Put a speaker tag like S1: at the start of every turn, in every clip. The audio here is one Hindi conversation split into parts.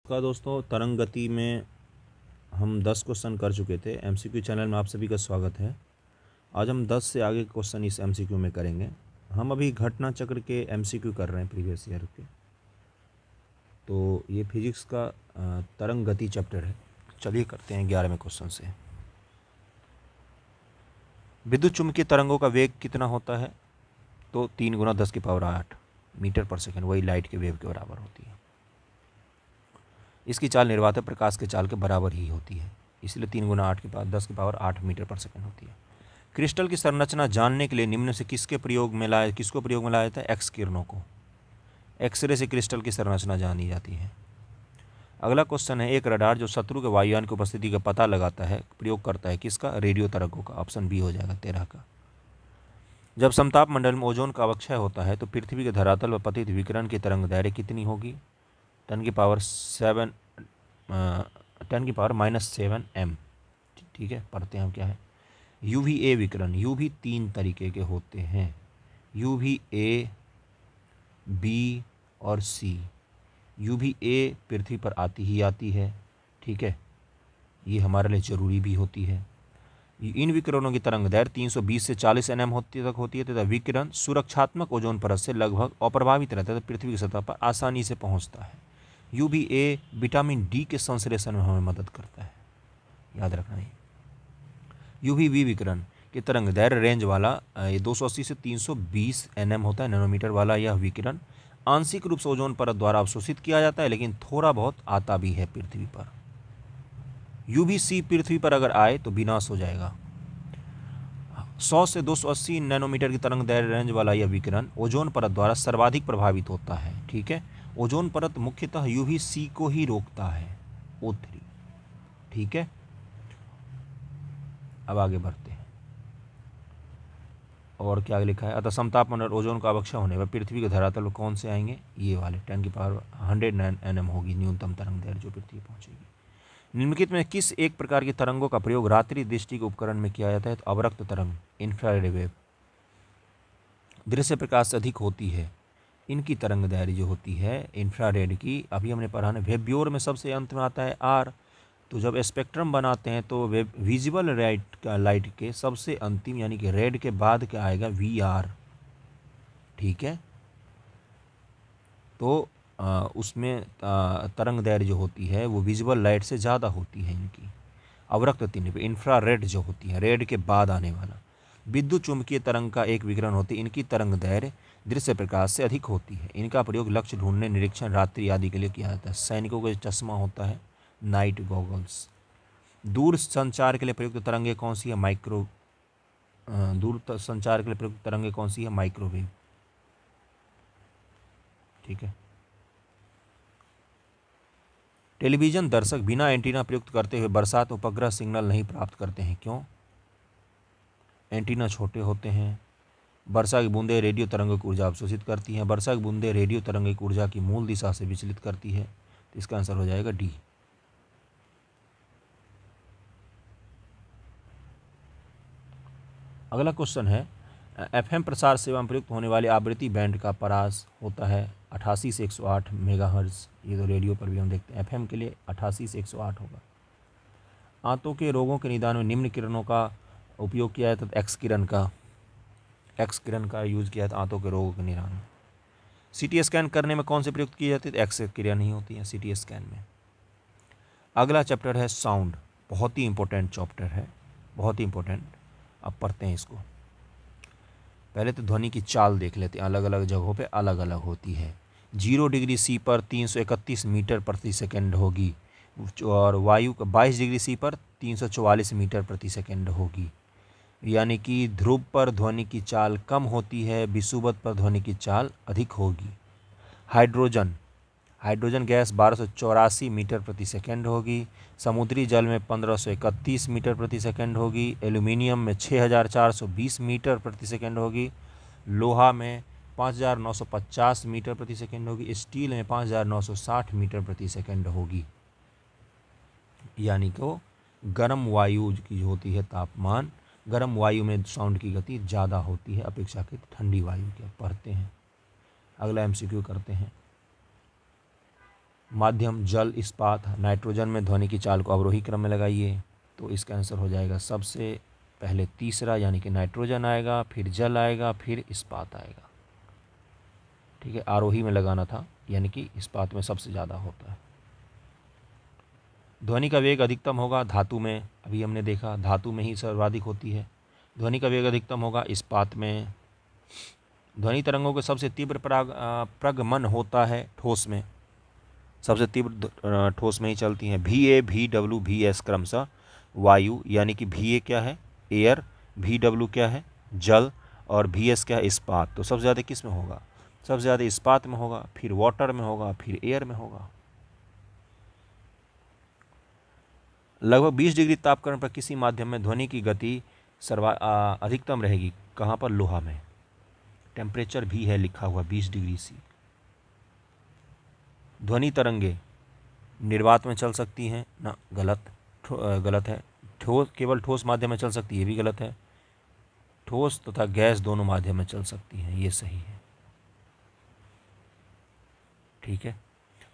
S1: का दोस्तों, तरंग गति में हम 10 क्वेश्चन कर चुके थे। एमसीक्यू चैनल में आप सभी का स्वागत है। आज हम 10 से आगे क्वेश्चन इस एमसीक्यू में करेंगे। हम अभी घटना चक्र के एमसीक्यू कर रहे हैं प्रीवियस ईयर के। तो ये फिजिक्स का तरंग गति चैप्टर है। चलिए करते हैं 11वें क्वेश्चन से। विद्युत चुम्बकीय तरंगों का वेग कितना होता है? तो 3 × 10⁸ मीटर पर सेकेंड, वही लाइट के वेव के बराबर होती है। इसकी चाल निर्वात प्रकाश के चाल के बराबर ही होती है, इसलिए 3 × 10⁸ मीटर पर सेकेंड होती है। क्रिस्टल की संरचना जानने के लिए निम्न से किसको प्रयोग में लाया जाता है? एक्स किरणों को। एक्सरे से क्रिस्टल की संरचना जानी जाती है। अगला क्वेश्चन है, एक रडार जो शत्रु के वायुयान की उपस्थिति का पता लगाता है प्रयोग करता है किसका? रेडियो तरंगों का। ऑप्शन बी हो जाएगा 13 का। जब समताप मंडल में ओजोन का अवक्षय होता है तो पृथ्वी के धरातल पर पतित विकिरण की तरंग दैर्घ्य कितनी होगी? 10⁻⁻⁷ m। ठीक है, पढ़ते हैं हम क्या है। यूवीए विकिरण। यूवी 3 तरीके के होते हैं, यूवीए, बी और सी। यूवीए पृथ्वी पर आती ही आती है, ठीक है, ये हमारे लिए ज़रूरी भी होती है। इन विकिरणों की तरंग दैर्घ्य 320 से 40 nm तक होती है तथा विकिरण सुरक्षात्मक ओजोन परत से लगभग अप्रभावित रहता है तथा पृथ्वी की सतह पर आसानी से पहुंचता है। यूवीए विटामिन डी के संश्लेषण में हमें मदद करता है, याद रखना है। यूवीबी विकिरण की तरंग दैर्घ्य रेंज वाला ये 280 से 320 nm होता है, नैनोमीटर वाला। यह विकिरण आंशिक रूप से ओजोन परत द्वारा अवशोषित किया जाता है, लेकिन थोड़ा बहुत आता भी है पृथ्वी पर। यूवीसी पृथ्वी पर अगर आए तो विनाश हो जाएगा। 100 से 280 नैनोमीटर की तरंग दैर्घ्य रेंज वाला यह विकिरण ओजोन परत द्वारा सर्वाधिक प्रभावित होता है, ठीक है। ओजोन परत मुख्यतः यूवीसी को ही रोकता है, O3, ठीक है। अब आगे बढ़ते हैं और क्या लिखा है। अतः समताप मंडल ओजोन का अवक्षय होने पर पृथ्वी के धरातल पर कौन से आएंगे? ये वाले 10⁻100 nm होगी न्यूनतम तरंग दैर्घ्य जो पृथ्वी पहुंचेगी। निम्नलिखित में किस एक प्रकार की तरंगों का प्रयोग रात्रि दृष्टि के उपकरण में किया जाता है? तो अवरक्त तरंग, इंफ्रारेड वेव, दृश्य प्रकाश से अधिक होती है। इनकी तरंग दैर्घ्य जो होती है इंफ्रारेड की, अभी हमने पढ़ा ना, वेब्योर में सबसे अंत में आता है आर। तो जब स्पेक्ट्रम बनाते हैं तो विजिबल लाइट के सबसे अंतिम यानी कि रेड के बाद क्या आएगा? वी आर, ठीक है। तो उसमें तरंग दैर्घ्य जो होती है वो विजिबल लाइट से ज़्यादा होती है इनकी। अवरक्त तीन इंफ्रारेड जो होती है, रेड के बाद आने वाला। विद्युत चुम्बकीय तरंग का एक विकिरण होती है, इनकी तरंग दैर्घ्य दृश्य प्रकाश से अधिक होती है। इनका प्रयोग लक्ष्य ढूंढने, निरीक्षण, रात्रि आदि के लिए किया जाता है। सैनिकों का चश्मा होता है नाइट गॉगल्स। दूर संचार के लिए प्रयुक्त तरंगे कौन सी है? दूर संचार के लिए प्रयुक्त तरंगे कौन सी है? माइक्रोवेव, ठीक है। टेलीविजन दर्शक बिना एंटीना प्रयुक्त करते हुए बरसात उपग्रह सिग्नल नहीं प्राप्त करते हैं, क्यों? एंटीना छोटे होते हैं। वर्षा की बूंदें रेडियो तरंगों की ऊर्जा अवशोषित करती हैं। वर्षा की बूंदें रेडियो तरंगों की ऊर्जा की मूल दिशा से विचलित करती है, तो इसका आंसर हो जाएगा डी। अगला क्वेश्चन है, एफएम प्रसार सेवा में प्रयुक्त होने वाले आवृत्ति बैंड का परास होता है 88 से 108 मेगाहर्ट्ज। ये तो रेडियो पर भी हम देखते हैं, एफएम के लिए 88 से 108 होगा। आंतों के रोगों के निदान में निम्न किरणों का उपयोग किया जाता है। एक्स किरण का यूज किया जाता है आंतों के रोगों के निदान में। सीटी स्कैन करने में कौन से प्रयुक्त की जाती है? तो एक्स किरण ही होती है सीटी स्कैन में। अगला चैप्टर है साउंड, बहुत ही इंपॉर्टेंट चैप्टर है, बहुत ही इंपॉर्टेंट। अब पढ़ते हैं इसको। पहले तो ध्वनि की चाल देख लेते हैं, अलग अलग जगहों पे अलग अलग होती है। 0 डिग्री सी पर 331 मीटर प्रति सेकंड होगी, और वायु 22 डिग्री सी पर 344 मीटर प्रति सेकंड होगी। यानी कि ध्रुव पर ध्वनि की चाल कम होती है, विषुवत पर ध्वनि की चाल अधिक होगी। हाइड्रोजन गैस 1284 मीटर प्रति सेकंड होगी। समुद्री जल में 1531 मीटर प्रति सेकंड होगी। एल्यूमिनियम में 6420 मीटर प्रति सेकंड होगी। लोहा में 5950 मीटर प्रति सेकंड होगी। स्टील में 5960 मीटर प्रति सेकंड होगी। यानी कि गर्म वायु की जो होती है तापमान, गर्म वायु में साउंड की गति ज़्यादा होती है अपेक्षाकृत ठंडी वायु के। पढ़ते हैं, अगला एमसीक्यू करते हैं। माध्यम जल इस्पात, नाइट्रोजन में ध्वनि की चाल को अवरोही क्रम में लगाइए। तो इसका आंसर हो जाएगा सबसे पहले तीसरा, यानी कि नाइट्रोजन आएगा, फिर जल आएगा, फिर इस्पात आएगा। ठीक है, आरोही में लगाना था, यानी कि इस्पात में सबसे ज़्यादा होता है। ध्वनि का वेग अधिकतम होगा धातु में, अभी हमने देखा धातु में ही सर्वाधिक होती है। ध्वनि का वेग अधिकतम होगा इस्पात में। ध्वनि तरंगों के सबसे तीव्र प्रगमन होता है ठोस में, सबसे तीव्र ठोस में ही चलती हैं। VA, VW, VS क्रमशः वायु, यानी कि VA क्या है एयर, VW क्या है जल, और VS क्या है इस्पात। तो सबसे ज़्यादा किस में होगा? सबसे ज़्यादा इस्पात में होगा, फिर वाटर में होगा, फिर एयर में होगा। लगभग 20 डिग्री तापक्रम पर किसी माध्यम में ध्वनि की गति अधिकतम रहेगी, कहाँ पर? लोहा में। टेम्परेचर भी है लिखा हुआ 20 डिग्री सी। ध्वनि तरंगे निर्वात में चल सकती हैं ना, गलत है। केवल ठोस माध्यम में चल सकती है, ये भी गलत है। ठोस तथा गैस दोनों माध्यम में चल सकती हैं, ये सही है। ठीक है।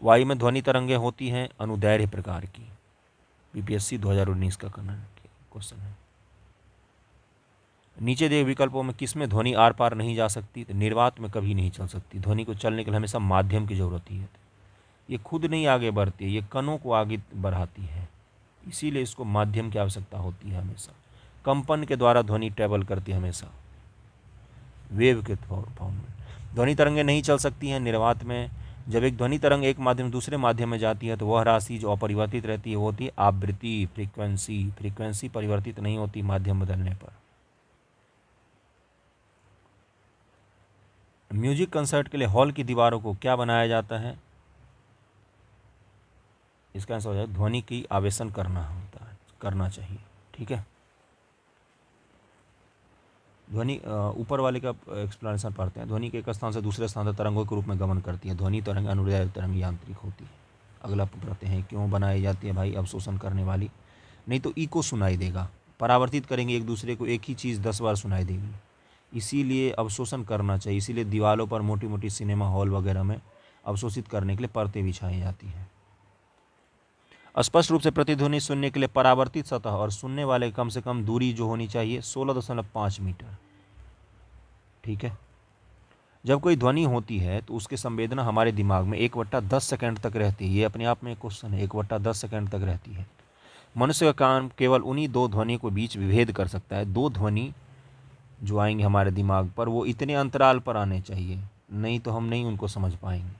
S1: वायु में ध्वनि तरंगे होती हैं अनुदैर्घ्य प्रकार की। BPSC 2019 का क्वेश्चन है। नीचे दिए विकल्पों में किसमें ध्वनि आर पार नहीं जा सकती? तो निर्वात में कभी नहीं चल सकती। ध्वनि को चलने के लिए हमेशा माध्यम की जरूरत है। ये खुद नहीं आगे बढ़ती है, ये कणों को आगे बढ़ाती है, इसीलिए इसको माध्यम की आवश्यकता होती है हमेशा। कंपन के द्वारा ध्वनि ट्रेवल करती है हमेशा, वेव के फॉर्म में। ध्वनि तरंगें नहीं चल सकती हैं निर्वात में। जब एक ध्वनि तरंग एक माध्यम से दूसरे माध्यम में जाती है तो वह राशि जो अपरिवर्तित रहती है वो होती है आवृत्ति, फ्रीक्वेंसी। फ्रीक्वेंसी परिवर्तित नहीं होती माध्यम बदलने पर। म्यूजिक कंसर्ट के लिए हॉल की दीवारों को क्या बनाया जाता है? इसका आंसर हो जाएगा ध्वनि की आवेशन करना चाहिए। ठीक है, ध्वनि ऊपर वाले का एक्सप्लेनेशन पढ़ते हैं। ध्वनि के एक स्थान से दूसरे स्थान तक तरंगों के रूप में गमन करती है। ध्वनि तरंग अनुदैर्घ्य तरंग यांत्रिक होती है। अगला पढ़ते हैं, क्यों बनाई जाती है भाई? अवशोषण करने वाली, नहीं तो इको सुनाई देगा। परावर्तित करेंगे एक दूसरे को, एक ही चीज़ 10 बार सुनाई देगी, इसीलिए अवशोषण करना चाहिए। इसीलिए दीवारों पर मोटी मोटी सिनेमा हॉल वगैरह में अवशोषित करने के लिए परतें बिछाई जाती हैं। स्पष्ट रूप से प्रतिध्वनि सुनने के लिए परावर्तित सतह और सुनने वाले कम से कम दूरी जो होनी चाहिए 16.5 मीटर। ठीक है। जब कोई ध्वनि होती है तो उसकी संवेदना हमारे दिमाग में 1/10 सेकंड तक रहती है। ये अपने आप में एक क्वेश्चन है, 1/10 सेकंड तक रहती है। मनुष्य का कान केवल उन्हीं दो ध्वनि को बीच विभेद कर सकता है। दो ध्वनि जो आएंगे हमारे दिमाग पर वो इतने अंतराल पर आने चाहिए, नहीं तो हम नहीं उनको समझ पाएंगे,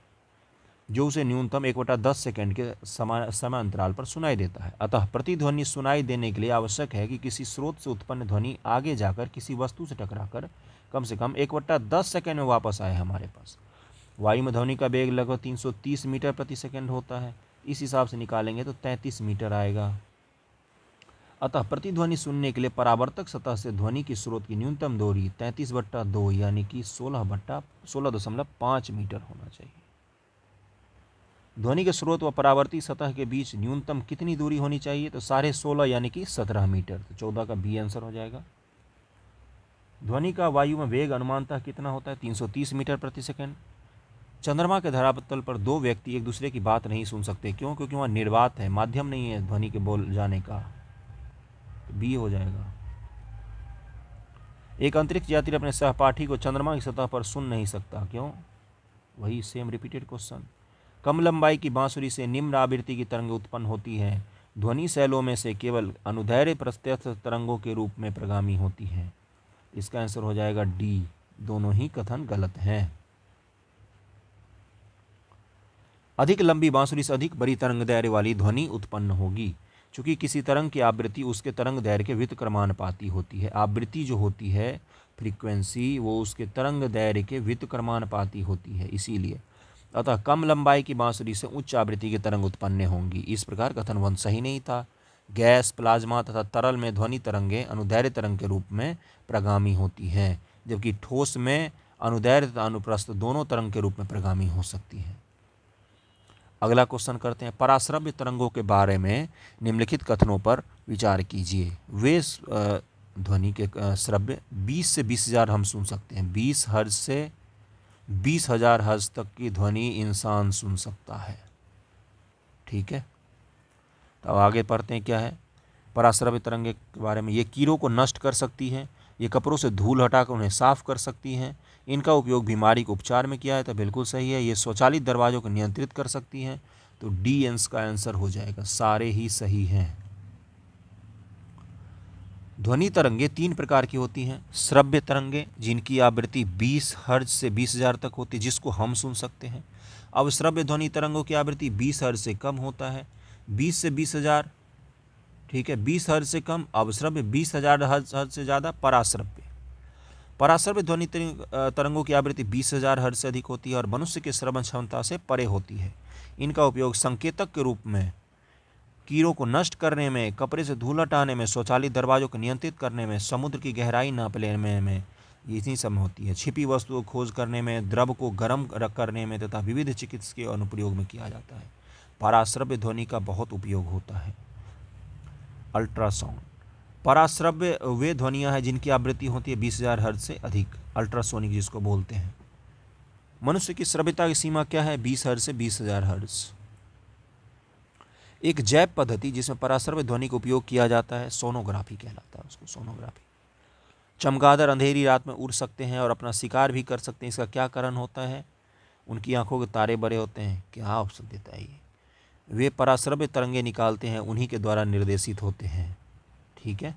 S1: जो उसे न्यूनतम 1/10 सेकंड के समय अंतराल पर सुनाई देता है। अतः प्रतिध्वनि सुनाई देने के लिए आवश्यक है कि किसी स्रोत से उत्पन्न ध्वनि आगे जाकर किसी वस्तु से टकराकर कम से कम 1/10 सेकंड में वापस आए हमारे पास। वायु में ध्वनि का वेग लगभग 330 मीटर प्रति सेकंड होता है। इस हिसाब से निकालेंगे तो 33 मीटर आएगा। अतः प्रतिध्वनि सुनने के लिए परावर्तक सतह से ध्वनि की स्रोत की न्यूनतम दूरी 33/2 यानी कि 16.5 मीटर होना चाहिए। ध्वनि के स्रोत व परावर्ती सतह के बीच न्यूनतम कितनी दूरी होनी चाहिए? तो 16.5 यानी कि 17 मीटर। तो 14 का बी आंसर हो जाएगा। ध्वनि का वायु में वेग अनुमानतः कितना होता है? 330 मीटर प्रति सेकंड। चंद्रमा के धरातल पर दो व्यक्ति एक दूसरे की बात नहीं सुन सकते, क्यों? क्योंकि वहाँ निर्वात है, माध्यम नहीं है ध्वनि के बोल जाने का। बी हो जाएगा। एक अंतरिक्ष यात्री अपने सहपाठी को चंद्रमा की सतह पर सुन नहीं सकता, क्यों? वही सेम रिपीटेड क्वेश्चन। कम लंबाई की बांसुरी से निम्न आवृत्ति की तरंगें उत्पन्न होती हैं। ध्वनि शैलों में से केवल अनुदैर्घ्य प्रत्यक्ष तरंगों के रूप में प्रगामी होती हैं। इसका आंसर हो जाएगा डी। दोनों ही कथन गलत हैं। अधिक लंबी बांसुरी से अधिक बड़ी तरंग दैर्घ्य वाली ध्वनि उत्पन्न होगी। चूंकि किसी तरंग की आवृत्ति उसके तरंग दैर्घ्य के व्युत्क्रमानुपाती होती है। आवृत्ति जो होती है फ्रीक्वेंसी, वो उसके तरंग दैर्घ्य के व्युत्क्रमानुपाती होती है, इसीलिए। अतः कम लंबाई की बांसुरी से उच्च आवृत्ति की तरंग उत्पन्न होंगी। इस प्रकार कथन 1 सही नहीं था। गैस, प्लाज्मा तथा तरल में ध्वनि तरंगें अनुदैर्घ्य तरंग के रूप में प्रगामी होती हैं, जबकि ठोस में अनुदैर्घ्य तथा अनुप्रस्थ दोनों तरंग के रूप में प्रगामी हो सकती हैं। अगला क्वेश्चन करते हैं। पराश्रव्य तरंगों के बारे में निम्नलिखित कथनों पर विचार कीजिए। वे ध्वनि के श्रव्य 20 से 20,000 हम सुन सकते हैं। 20 हर्ट्ज से 20,000 हर्ट्ज तक की ध्वनि इंसान सुन सकता है। ठीक है, तो आगे पढ़ते हैं क्या है पराश्रव्य तरंगे के बारे में। ये कीड़ों को नष्ट कर सकती है, ये कपड़ों से धूल हटाकर उन्हें साफ कर सकती हैं, इनका उपयोग बीमारी के उपचार में किया है, तो बिल्कुल सही है। ये स्वचालित दरवाजों को नियंत्रित कर सकती हैं, तो डी का आंसर हो जाएगा, सारे ही सही हैं। ध्वनि तरंगे 3 प्रकार की होती हैं। श्रव्य तरंगे जिनकी आवृत्ति 20 हर्ट्ज से 20,000 तक होती है, जिसको हम सुन सकते हैं। अब श्रव्य ध्वनि तरंगों की आवृत्ति 20 हर्ट्ज से कम होता है, 20 से 20,000, ठीक है, 20 हर्ट्ज से कम। अब श्रव्य 20,000 हर्ट्ज से ज़्यादा पराश्रव्य। पराश्रव्य ध्वनि तरंगों की आवृत्ति 20,000 हर्ट्ज से अधिक होती है और मनुष्य के श्रवण क्षमता से परे होती है। इनका उपयोग संकेतक के रूप में, कीड़ों को नष्ट करने में, कपड़े से धूल हटाने में, स्वचालित दरवाजों को नियंत्रित करने में, समुद्र की गहराई नाप लेने में इसी सब में होती है। छिपी वस्तुओं को खोज करने में, द्रव को गर्म करने में तथा विविध चिकित्सकीय अनुप्रयोग में किया जाता है। पराश्रव्य ध्वनि का बहुत उपयोग होता है। अल्ट्रासाउंड, पराश्रव्य वे ध्वनियाँ हैं जिनकी आवृत्ति होती है 20,000 हर्ट्ज से अधिक, अल्ट्रासोनिक जिसको बोलते हैं। मनुष्य की श्रव्यता की सीमा क्या है? 20 हर्ट्ज से 20,000 हर्ट्ज। एक जैव पद्धति जिसमें पराश्रव्य ध्वनि का उपयोग किया जाता है सोनोग्राफी कहलाता है उसको, सोनोग्राफी। चमगादड़ अंधेरी रात में उड़ सकते हैं और अपना शिकार भी कर सकते हैं। इसका क्या कारण होता है? उनकी आंखों के तारे बड़े होते हैं। क्या ऑप्शन देता है ये? वे पराश्रव्य तरंगे निकालते हैं, उन्हीं के द्वारा निर्देशित होते हैं। ठीक है,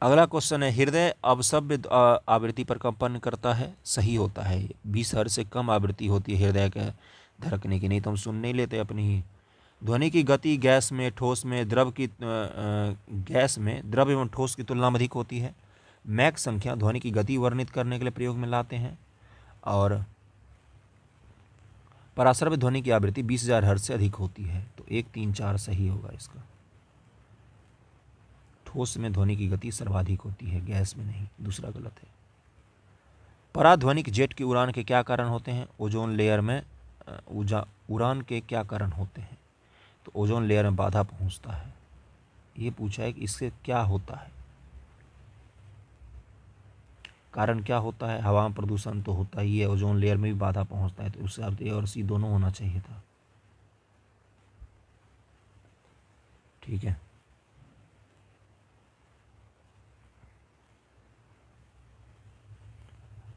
S1: अगला क्वेश्चन है, हृदय अवश्य आवृत्ति पर कंपन करता है? सही होता है, 20 हर्ट्ज से कम आवृत्ति होती है हृदय के धड़कने की, नहीं तो हम सुन नहीं लेते अपनी ही। ध्वनि की गति गैस में, ठोस में, गैस में द्रव एवं ठोस की तुलना में अधिक होती है। मैक संख्या ध्वनि की गति वर्णित करने के लिए प्रयोग में लाते हैं। और पराश्रव्य ध्वनि की आवृत्ति 20,000 हर्ट्ज से अधिक होती है, तो 1, 3, 4 सही होगा इसका। ठोस में ध्वनि की गति सर्वाधिक होती है, गैस में नहीं, दूसरा गलत है। पराध्वनिक जेट की उड़ान के क्या कारण होते हैं? ओजोन लेयर में उड़ान के क्या कारण होते हैं? तो ओजोन लेयर में बाधा पहुंचता है। ये पूछा है कि इससे क्या होता है, कारण क्या होता है? हवा में प्रदूषण तो होता ही है, ओजोन लेयर में भी बाधा पहुंचता है, तो उससे अब ए और सी दोनों होना चाहिए था। ठीक है,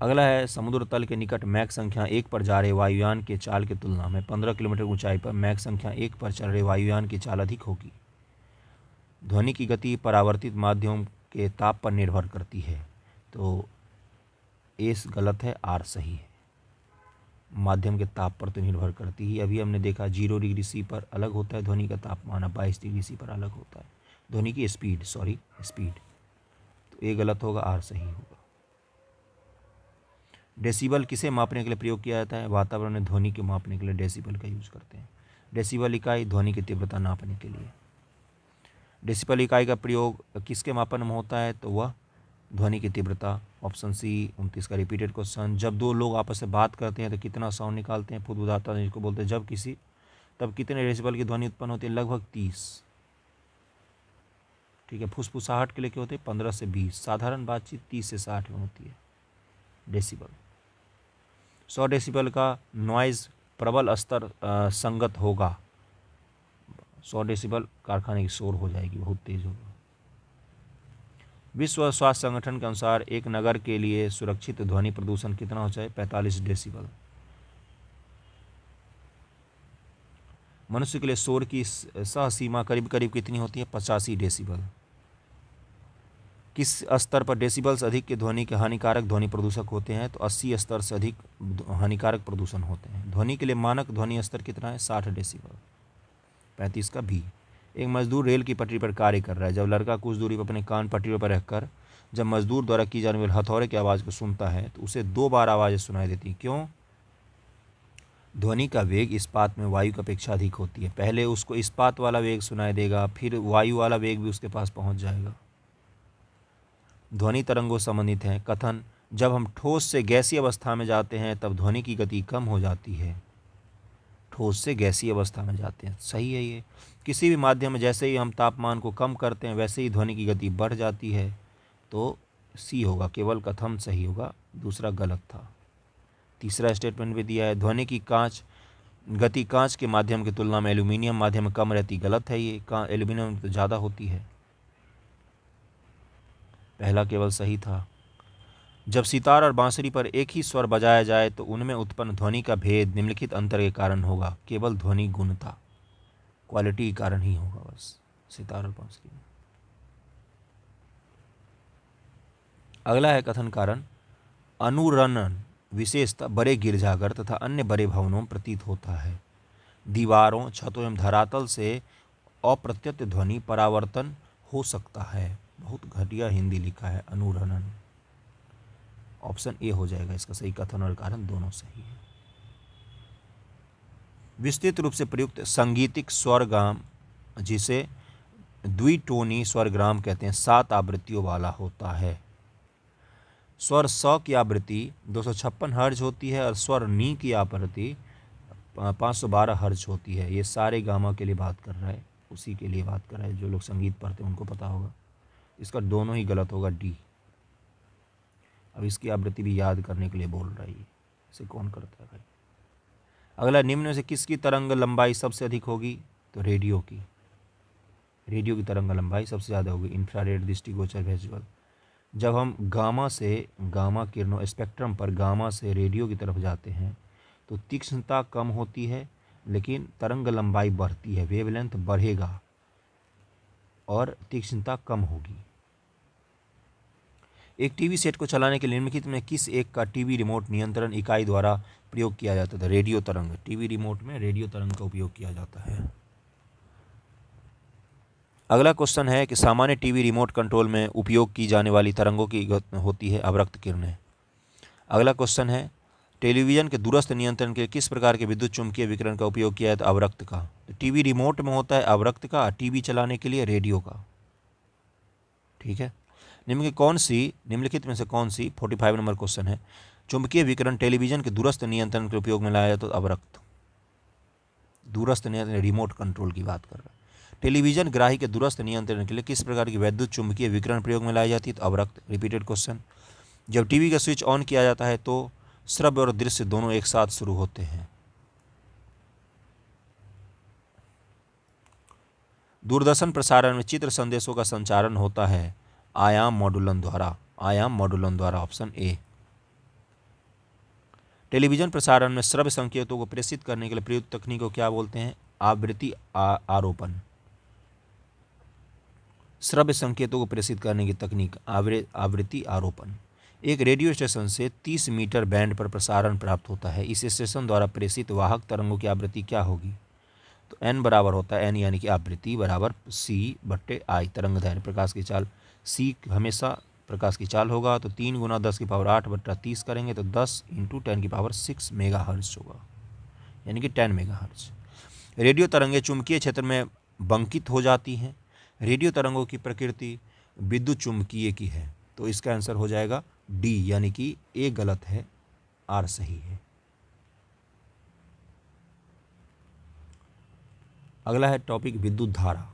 S1: अगला है, समुद्र तल के निकट मैक संख्या 1 पर जा रहे वायुयान के चाल की तुलना में 15 किलोमीटर ऊंचाई पर मैक संख्या 1 पर चल रहे वायुयान की चाल अधिक होगी। ध्वनि की गति परावर्तित माध्यम के ताप पर निर्भर करती है, तो एस गलत है, आर सही है। माध्यम के ताप पर तो निर्भर करती ही, अभी हमने देखा 0 डिग्री सी पर अलग होता है ध्वनि का तापमान, 22 डिग्री सी पर अलग होता है ध्वनि की स्पीड, तो ए गलत होगा, आर सही होगा। डेसिबल किसे मापने के लिए प्रयोग किया जाता है? वातावरण में ध्वनि को मापने के लिए डेसिबल का यूज करते हैं। डेसिबल इकाई ध्वनि की तीव्रता नापने के लिए। डेसिबल इकाई का प्रयोग किसके मापन में होता है? तो वह ध्वनि की तीव्रता, ऑप्शन सी 29 का रिपीटेड क्वेश्चन। जब दो लोग आपस में बात करते हैं तो कितना साउंड निकालते हैं? फुदफुदाता जिसको बोलते हैं। तब कितने डेसिबल की ध्वनि उत्पन्न होती है? लगभग 30। ठीक है, फुसफुसाहट के लिए क्या होते हैं? 15 से 20। साधारण बातचीत 30 से 60 में होती है डेसिबल। 100 डेसिबल का नॉइज़ प्रबल स्तर संगत होगा। 100 डेसिबल कारखाने की शोर हो जाएगी, बहुत तेज होगा। विश्व स्वास्थ्य संगठन के अनुसार एक नगर के लिए सुरक्षित ध्वनि प्रदूषण कितना हो जाए? 45 डेसिबल। मनुष्य के लिए शोर की सह सीमा करीब करीब कितनी होती है? 85 डेसिबल। किस स्तर पर डेसिबल्स अधिक के ध्वनि के हानिकारक ध्वनि प्रदूषक होते हैं? तो 80 स्तर से अधिक हानिकारक प्रदूषण होते हैं। ध्वनि के लिए मानक ध्वनि स्तर कितना है? 60 डेसिबल। 35 का भी। एक मजदूर रेल की पटरी पर कार्य कर रहा है। जब लड़का कुछ दूरी पर अपने कान पटरी पर रखकर जब मजदूर द्वारा की जाने वाली हथौड़े की आवाज़ को सुनता है तो उसे 2 बार आवाज़ें सुनाई देती। क्यों? ध्वनि का वेग इस्पात में वायु की अपेक्षा अधिक होती है। पहले उसको इस्पात वाला वेग सुनाई देगा, फिर वायु वाला वेग भी उसके पास पहुंच जाएगा। ध्वनि तरंगों संबंधित हैं। कथन, जब हम ठोस से गैसीय अवस्था में जाते हैं तब ध्वनि की गति कम हो जाती है। ठोस से गैसीय अवस्था में जाते हैं, सही है ये। किसी भी माध्यम में जैसे ही हम तापमान को कम करते हैं वैसे ही ध्वनि की गति बढ़ जाती है, तो सी होगा, केवल कथन सही होगा, दूसरा गलत था। तीसरा स्टेटमेंट भी दिया है, ध्वनि की कांच गति कांच के माध्यम की तुलना में एल्यूमिनियम माध्यम में कम रहती, गलत है ये, एल्यूमिनियम में तो ज़्यादा होती है। पहला केवल सही था। जब सितार और बांसुरी पर एक ही स्वर बजाया जाए तो उनमें उत्पन्न ध्वनि का भेद निम्नलिखित अंतर के कारण होगा। केवल ध्वनि गुणता, क्वालिटी के कारण ही होगा बस सितार और बांसुरी में। अगला है कथन कारण, अनुरणन विशेषतः बड़े गिरजाघर तथा अन्य बड़े भवनों में प्रतीत होता है। दीवारों, छतों एवं धरातल से अप्रत्यक्ष ध्वनि परावर्तन हो सकता है। बहुत घटिया हिंदी लिखा है, अनुरणन। ऑप्शन ए हो जाएगा इसका सही, कथन और कारण दोनों सही है। विस्तृत रूप से प्रयुक्त संगीतिक स्वरग्राम, जिसे द्विटोनी स्वरग्राम कहते हैं, 7 आवृत्तियों वाला होता है। स्वर स की आवृत्ति 256 हर्ज होती है और स्वर नी की आवृत्ति 512 हर्ज होती है। ये सारे गामा के लिए बात कर रहा है, उसी के लिए बात कर रहा है। जो लोग संगीत पढ़ते हैं उनको पता होगा। इसका दोनों ही गलत होगा, डी। अब इसकी आवृत्ति भी याद करने के लिए बोल रहा है, इसे कौन करता है भाई। अगला, निम्न में से किसकी तरंग लंबाई सबसे अधिक होगी? तो रेडियो की। रेडियो की तरंग लंबाई सबसे ज़्यादा होगी। इंफ्रारेड, दृष्टिगोचर, विजुअल। जब हम गामा किरणों स्पेक्ट्रम पर गामा से रेडियो की तरफ जाते हैं तो तीक्ष्णता कम होती है लेकिन तरंग लंबाई बढ़ती है, वेवलेंथ बढ़ेगा और तीक्ष्णता कम होगी। एक टीवी सेट को चलाने के लिए निम्नलिखित में किस एक का टीवी रिमोट नियंत्रण इकाई द्वारा प्रयोग किया जाता था? रेडियो तरंग। टीवी रिमोट में रेडियो तरंग का उपयोग किया जाता है। अगला क्वेश्चन है कि सामान्य टीवी रिमोट कंट्रोल में उपयोग की जाने वाली तरंगों की होती है अवरक्त किरणें। अगला क्वेश्चन है, टेलीविज़न के दूरस्थ नियंत्रण के किस प्रकार के विद्युत चुम्बकीय विकिरण का उपयोग किया जाता है? अवरक्त का। तो टीवी रिमोट में होता है अवरक्त का, टीवी चलाने के लिए रेडियो का। ठीक है। निम्नलिखित में से कौन सी 45 नंबर क्वेश्चन है, चुंबकीय विकिरण टेलीविजन के दूरस्थ नियंत्रण के उपयोग में लाया जाता है? तो अवरक्त। दूरस्थ नियंत्रण, रिमोट कंट्रोल की बात कर रहा है। टेलीविजन ग्राही के दूरस्थ नियंत्रण के लिए किस प्रकार की वैद्युत चुंबकीय विकिरण प्रयोग में लाई जाती है? तो अवरक्त। Repeated question. जब टीवी का स्विच ऑन किया जाता है तो श्रव्य और दृश्य दोनों एक साथ शुरू होते हैं। दूरदर्शन प्रसारण में चित्र संदेशों का संचारण होता है आयाम मॉड्यूलन द्वारा। आयाम मॉड्यूलन द्वारा, ऑप्शन ए। टेलीविजन प्रसारण में श्रव्य संकेतों को प्रेषित करने के लिए प्रयुक्त तकनीक को क्या बोलते हैं? आवृत्ति आरोपण। श्रव्य संकेतों को प्रेषित करने की तकनीक आवृत्ति आरोपण। एक रेडियो स्टेशन से 30 मीटर बैंड पर प्रसारण प्राप्त होता है। इस स्टेशन द्वारा प्रेषित वाहक तरंगों की आवृत्ति क्या होगी? तो n बराबर होता है, n यानी कि आवृत्ति बराबर c/i। तरंग दैर्घ्य, प्रकाश की चाल, c हमेशा प्रकाश की चाल होगा। तो 3 × 10⁻8/30 करेंगे तो 10 × 10⁶ मेगाहर्ट्ज होगा, यानी कि 10 मेगाहर्ट्ज। रेडियो तरंगें चुंबकीय क्षेत्र में बंकित हो जाती हैं। रेडियो तरंगों की प्रकृति विद्युत चुंबकीय की है। तो इसका आंसर हो जाएगा डी, यानी कि ए गलत है, आर सही है। अगला है टॉपिक विद्युत धारा।